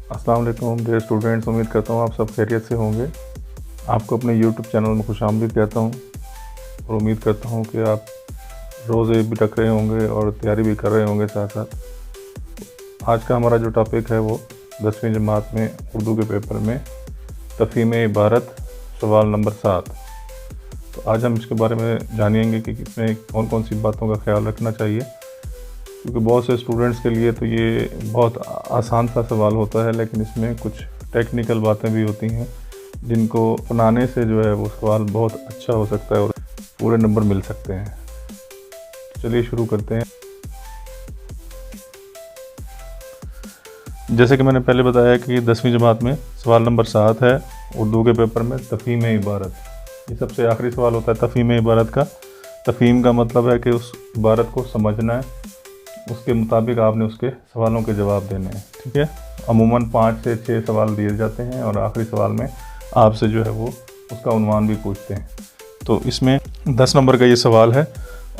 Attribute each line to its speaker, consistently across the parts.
Speaker 1: अस्सलाम वालेकुम dear students, उम्मीद करता हूँ आप सब खैरियत से होंगे। आपको अपने यूट्यूब चैनल में खुशामदीद कहता हूँ और उम्मीद करता हूँ कि आप रोज़े भी रख रहे होंगे और तैयारी भी कर रहे होंगे साथ साथ। आज का हमारा जो टॉपिक है वो 10वीं जमात में उर्दू के पेपर में तफ़हीम इबारत सवाल नंबर 7। तो आज हम इसके बारे में जानेंगे कि इसमें कौन कौन सी बातों का ख्याल रखना चाहिए, क्योंकि बहुत से स्टूडेंट्स के लिए तो ये बहुत आसान सा सवाल होता है, लेकिन इसमें कुछ टेक्निकल बातें भी होती हैं जिनको अपनाने से जो है वो सवाल बहुत अच्छा हो सकता है और पूरे नंबर मिल सकते हैं। चलिए शुरू करते हैं। जैसे कि मैंने पहले बताया कि 10वीं जमात में सवाल नंबर 7 है उर्दू के पेपर में तफ़हीम इबारत। ये सबसे आखिरी सवाल होता है तफ़हीम इबारत का। तफ़हीम का मतलब है कि उस इबारत को समझना है, उसके मुताबिक आपने उसके सवालों के जवाब देने हैं। ठीक है, अमूमन 5 से 6 सवाल दिए जाते हैं और आखिरी सवाल में आपसे जो है वो उसका उन्वान भी पूछते हैं। तो इसमें 10 नंबर का ये सवाल है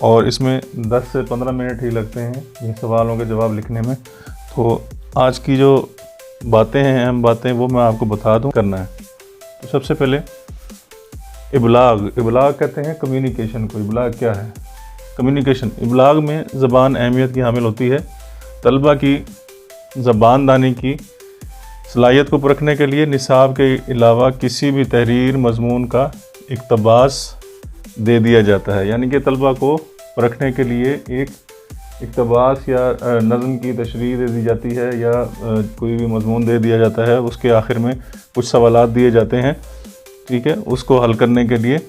Speaker 1: और इसमें 10 से 15 मिनट ही लगते हैं ये सवालों के जवाब लिखने में। तो आज की जो बातें हैं, अहम बातें, वो मैं आपको बता दूँ करना है। तो सबसे पहले इबलाग कहते हैं कम्युनिकेशन को। इबलाग क्या है? कम्युनिकेशन। इबलाग में ज़बान अहमियत की हामिल होती है। तलबा की ज़बान दानी की सलाहियत को परखने के लिए निसाब के अलावा किसी भी तहरीर मज़मून का इक़्तिबास दे दिया जाता है। यानी कि तलबा को परखने के लिए एक इक़्तिबास या नज़म की तशरीह दे दी जाती है या कोई भी मज़मून दे दिया जाता है। उसके आखिर में कुछ सवालात दिए जाते हैं, ठीक है। उसको हल करने के लिए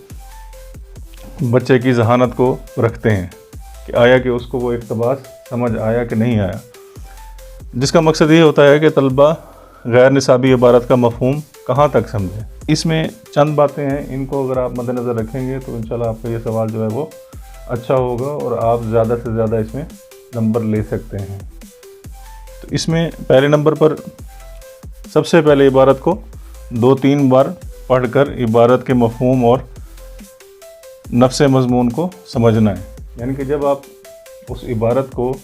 Speaker 1: बच्चे की ज़हानत को रखते हैं कि आया कि उसको वो इक़्तिबास समझ आया कि नहीं आया, जिसका मकसद ये होता है कि तलबा गैर निसाबी इबारत का मफ़हूम कहाँ तक समझे। इसमें चंद बातें हैं, इनको अगर आप मद्देनज़र रखेंगे तो इंशाल्लाह आपका ये सवाल जो है वो अच्छा होगा और आप ज़्यादा से ज़्यादा इसमें नंबर ले सकते हैं। तो इसमें पहले नंबर पर सबसे पहले इबारत को 2-3 बार पढ़कर इबारत के मफ़हूम और नफ्स मज़मून को समझना है। यानी कि जब आप उस इबारत को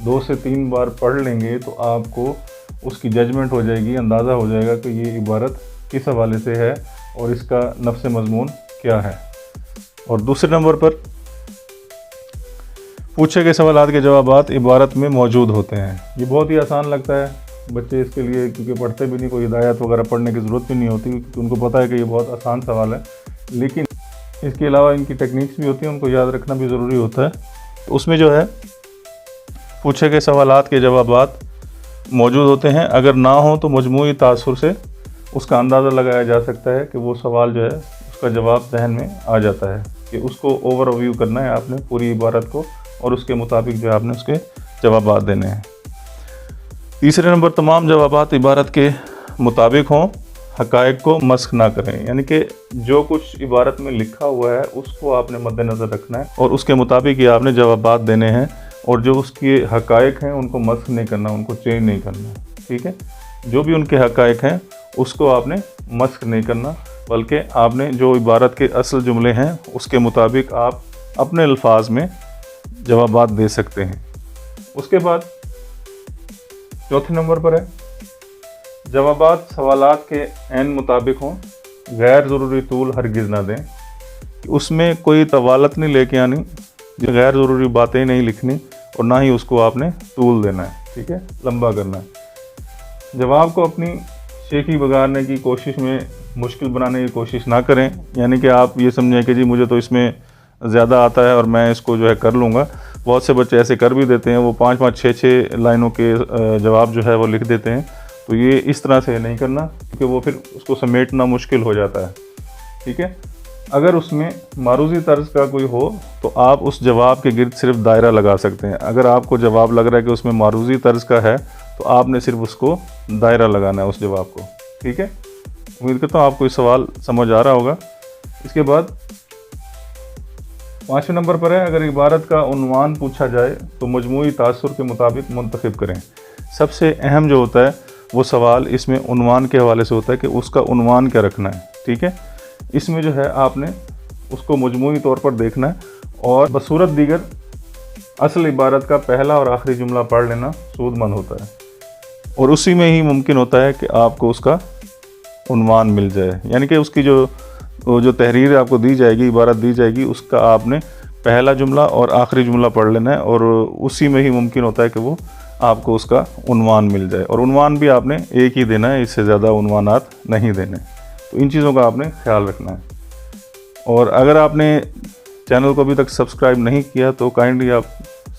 Speaker 1: 2 से 3 बार पढ़ लेंगे तो आपको उसकी जजमेंट हो जाएगी, अंदाज़ा हो जाएगा कि ये इबारत किस हवाले से है और इसका नफ्स मज़मून क्या है। और दूसरे नंबर पर पूछे गए सवालात के जवाबात इबारत में मौजूद होते हैं। ये बहुत ही आसान लगता है बच्चे इसके लिए, क्योंकि पढ़ते भी नहीं, कोई हिदायत वगैरह पढ़ने की ज़रूरत भी नहीं होती, क्योंकि उनको पता है कि ये बहुत आसान सवाल है। लेकिन इसके अलावा इनकी टेक्निक्स भी होती हैं, उनको याद रखना भी ज़रूरी होता है। तो उसमें जो है पूछे गए सवालात के जवाबात मौजूद होते हैं। अगर ना हो तो मजमूई तासुर से उसका अंदाज़ा लगाया जा सकता है कि वो सवाल जो है उसका जवाब जहन में आ जाता है, कि उसको ओवरव्यू करना है आपने पूरी इबारत को और उसके मुताबिक जो है आपने उसके जवाबात देने हैं। तीसरे नंबर, तमाम जवाबात इबारत के मुताबिक हों, हक़ाइक़ को मस्ख़ ना करें। यानी कि जो कुछ इबारत में लिखा हुआ है उसको आपने मद्देनज़र रखना है और उसके मुताबिक ही आपने जवाबात देने हैं, और जो उसके हक़ाइक़ हैं उनको मस्ख़ नहीं करना, उनको चेंज नहीं करना। ठीक है, जो भी उनके हक़ाइक़ हैं उसको आपने मस्ख़ नहीं करना, बल्कि आपने जो इबारत के असल जुमले हैं उसके मुताबिक आप अपने अल्फाज में जवाबात दे सकते हैं। उसके बाद चौथे नंबर पर है जवाबात सवालात के ऐन मुताबिक हों, गैर ज़रूरी तूल हरगिज़ ना दें। उसमें कोई तवालत नहीं लेके आनी, गैर ज़रूरी बातें नहीं लिखनी और ना ही उसको आपने तूल देना है, ठीक है, लंबा करना है। जवाब को अपनी शेखी बगाड़ने की कोशिश में मुश्किल बनाने की कोशिश ना करें। यानी कि आप ये समझें कि जी मुझे तो इसमें ज़्यादा आता है और मैं इसको जो है कर लूँगा। बहुत से बच्चे ऐसे कर भी देते हैं, वो 5-5, 6-6 लाइनों के जवाब जो है वो लिख देते हैं। तो ये इस तरह से नहीं करना, क्योंकि वो फिर उसको समेटना मुश्किल हो जाता है। ठीक है, अगर उसमें मारूज़ी तर्ज का कोई हो तो आप उस जवाब के गिर्द सिर्फ दायरा लगा सकते हैं। अगर आपको जवाब लग रहा है कि उसमें मारूज़ी तर्ज का है तो आपने सिर्फ उसको दायरा लगाना है उस जवाब को। ठीक है, उम्मीद करता हूँ आपको इस सवाल समझ आ रहा होगा। इसके बाद 5वें नंबर पर है, अगर इबारत का उन्वान पूछा जाए तो मजमूई तासुर के मुताबिक मुंतखब करें। सबसे अहम जो होता है वो सवाल इसमें उन्वान के हवाले से होता है कि उसका उन्वान क्या रखना है। ठीक है, इसमें जो है आपने उसको मजमूई तौर पर देखना है और बसूरत दीगर असल इबारत का पहला और आखिरी जुमला पढ़ लेना सूदमंद होता है। और उसी में ही मुमकिन होता है कि आपको उसका उन्वान मिल जाए, यानी कि उसकी जो तहरीर आपको दी जाएगी, इबारत दी जाएगी, उसका आपने पहला जुमला और आखिरी जुमला पढ़ लेना है और उसी में ही मुमकिन होता है कि वो आपको उसका उन्वान मिल जाए। और उन्वान भी आपने एक ही देना है, इससे ज़्यादा उन्वानात नहीं देने। तो इन चीज़ों का आपने ख्याल रखना है। और अगर आपने चैनल को अभी तक सब्सक्राइब नहीं किया तो काइंडली आप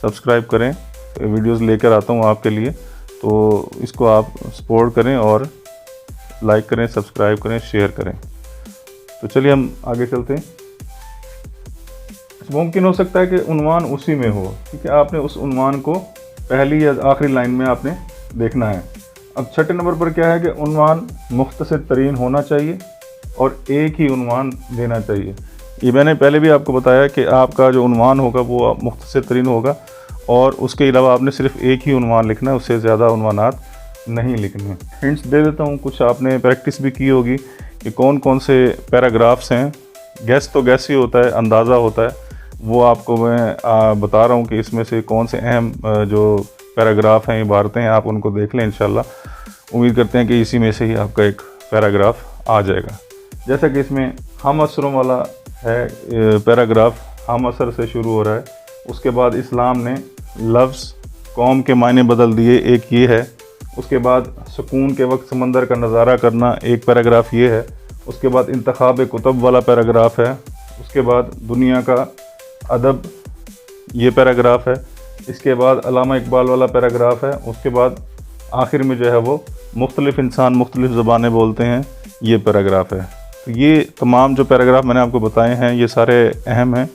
Speaker 1: सब्सक्राइब करें, वीडियोस लेकर आता हूँ आपके लिए, तो इसको आप सपोर्ट करें और लाइक करें, सब्सक्राइब करें, शेयर करें। तो चलिए हम आगे चलते हैं। मुमकिन हो सकता है कि उन्वान उसी में हो, ठीक है, आपने उस उन्वान को पहली या आखिरी लाइन में आपने देखना है। अब छठे नंबर पर क्या है कि उन्वान मुख्तसर तरीन होना चाहिए और एक ही उन्वान देना चाहिए। ये मैंने पहले भी आपको बताया कि आपका जो उन्वान होगा वो मुख्तसर तरीन होगा और उसके अलावा आपने सिर्फ एक ही उन्वान लिखना है, उससे ज़्यादा उन्वानात नहीं लिखने। हिंट्स दे देता हूँ, कुछ आपने प्रैक्टिस भी की होगी कि कौन कौन से पैराग्राफ्स हैं। गैस तो गैस ही होता है, अंदाज़ा होता है, वो आपको मैं बता रहा हूँ कि इसमें से कौन से अहम जो पैराग्राफ हैं, इबारतें हैं, आप उनको देख लें। इंशाल्लाह उम्मीद करते हैं कि इसी में से ही आपका एक पैराग्राफ आ जाएगा। जैसा कि इसमें हम असरों वाला है पैराग्राफ, हम असर से शुरू हो रहा है। उसके बाद इस्लाम ने लफ्ज़ कौम के मायने बदल दिए, एक ये है। उसके बाद सुकून के वक्त समंदर का नज़ारा करना, एक पैराग्राफ ये है। उसके बाद इंतखाब कुतब वाला पैराग्राफ है। उसके बाद दुनिया का अदब, ये पैराग्राफ है। इसके बाद अल्लामा इकबाल वाला पैराग्राफ है। उसके बाद आखिर में जो है वो मुख्तलिफ इंसान मुख्तलिफ ज़बानें बोलते हैं, ये पैराग्राफ है। तो ये तमाम जो पैराग्राफ मैंने आपको बताए हैं ये सारे अहम हैं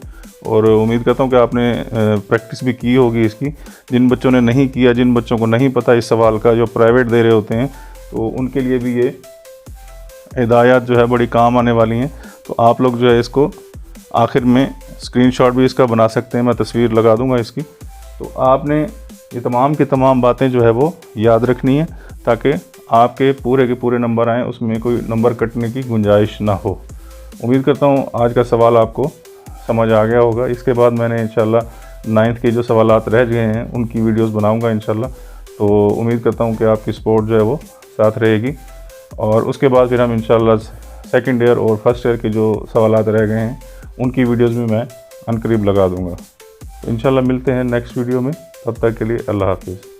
Speaker 1: और उम्मीद करता हूँ कि आपने प्रैक्टिस भी की होगी इसकी। जिन बच्चों ने नहीं किया, जिन बच्चों को नहीं पता इस सवाल का, जो प्राइवेट दे रहे होते हैं, तो उनके लिए भी ये हिदायत जो है बड़ी काम आने वाली हैं। तो आप लोग जो है इसको आखिर में स्क्रीनशॉट भी इसका बना सकते हैं, मैं तस्वीर लगा दूंगा इसकी। तो आपने ये तमाम की तमाम बातें जो है वो याद रखनी है ताकि आपके पूरे के पूरे नंबर आएँ, उसमें कोई नंबर कटने की गुंजाइश ना हो। उम्मीद करता हूँ आज का सवाल आपको समझ आ गया होगा। इसके बाद मैंने इंशाल्लाह 9th के जो सवालात रह गए हैं उनकी वीडियोस बनाऊंगा इंशाल्लाह। तो उम्मीद करता हूँ कि आपकी सपोर्ट जो है वो साथ रहेगी और उसके बाद फिर हम इंशाल्लाह सेकंड ईयर और फर्स्ट ईयर के जो सवालात रह गए हैं उनकी वीडियोस भी मैं अनकरीब लगा दूँगा। तो इंशाल्लाह मिलते हैं नेक्स्ट वीडियो में, तब तक के लिए अल्लाह हाफिज़।